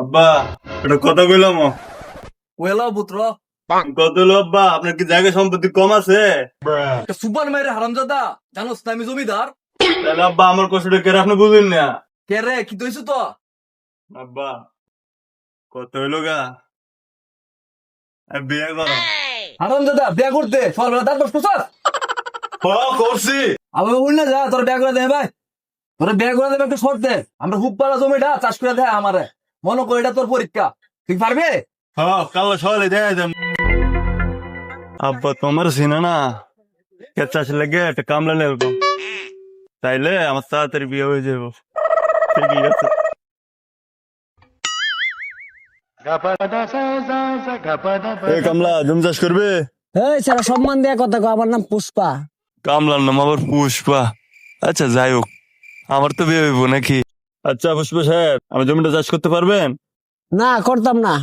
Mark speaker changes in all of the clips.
Speaker 1: আব্বা এটা কথা কইলাম
Speaker 2: ওয়েলা পুত্র
Speaker 1: কত হলো আব্বা? আপনার কি জায়গা সম্পত্তি কম আছে?
Speaker 2: সুপার মাইরে হারামজাদা জানোস না আমি জমিদার।
Speaker 1: তাহলে আব্বা আমার কষ্টটা কেন আপনি বুঝেন না?
Speaker 2: কে রে কি তৈছো তো?
Speaker 1: আব্বা কত হইলো গা? বিয়ে করো।
Speaker 2: হারামজাদা বিয়া করতে সকালবেলা দাঁত বস পোষাস।
Speaker 1: করছি।
Speaker 2: আবার উল না যা তোর বিয়া করে দেবে ভাই, তোর বিয়া করে দেবে একটু শর্তে। আমরা খুব পালা জমিটা চাষ করে দেয় আমারে, মনে করি এটা তোর পরীক্ষা, ঠিক পারবে?
Speaker 1: কাল সকালে দেখা যাম। আব্বা তোমার সিনা না চাষ লেগে একটা কামলা নেব, তাইলে আমার তাড়াতাড়ি বিয়ে হয়ে যাবো। ঠিক আছে। এই কামলা জমি চাষ করবে?
Speaker 3: এই সারা সম্মান দেয়া কথা কও, আমার নাম পুষ্পা।
Speaker 1: কামলার নাম আবার পুষ্পা? আচ্ছা যাই হোক, আমার তো বিয়ে হইব নাকি? আচ্ছা পুষ্পা সাহেব, আমি জমিটা চাষ করতে পারবেন?
Speaker 3: না করতাম না,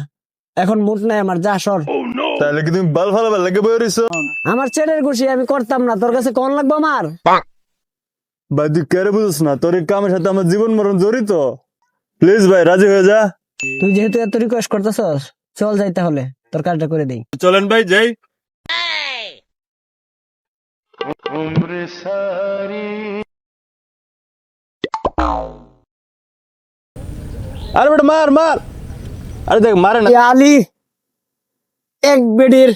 Speaker 3: এখন মুড নাই আমার, যা সর।
Speaker 1: তাহলে কি তুমি বাল ফালা লাগে বই রইছো?
Speaker 3: আমার ছেলের খুশি, আমি করতাম না, তোর কাছে কোন লাগবে আমার?
Speaker 1: ভাই তুই কেড়ে বুঝিস না, তোর এই কামের সাথে আমার জীবন মরণ জড়িত। প্লিজ ভাই রাজি হয়ে যা।
Speaker 3: তুই যেহেতু এত রিকোয়েস্ট করতেছস, চল যাই তাহলে, তোর কাজটা করে দেই।
Speaker 1: চলেন ভাই যাই। আরে বেটা মার মার, আরে দেখ মারে না।
Speaker 3: আলি এক বেডির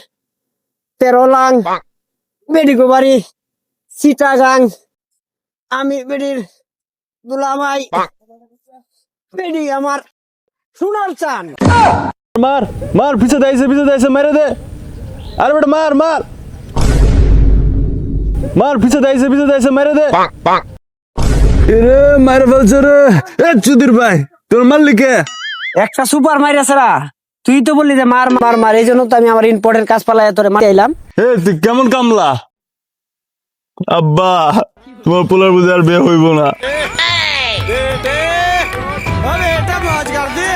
Speaker 3: 13 লাং, বেডি গোবারি চিটাগাং, আমি বেডির দুলামাই, বেডি আমার সোনার চান।
Speaker 1: মার মার, পিছে দাইছে মেরে দে। আরে বেটা মার মার মার, পিছে দাইছে মেরে দে। এরে মার বলছে রে। এ চুদির ভাই, তোর মালিকে
Speaker 3: একটা সুপার মাইরাছে না, তুই তো বললি যে মার মার মার, এই জন্য তো আমি আমার ইম্পর্টেন্ট কাজ পালাই তোরে মারি আইলাম।
Speaker 1: এ তুই কেমন কামলা? আব্বা তোমার পোলার বুঝে আর বিয়ে হইব না।
Speaker 3: এটা মজ কর দে।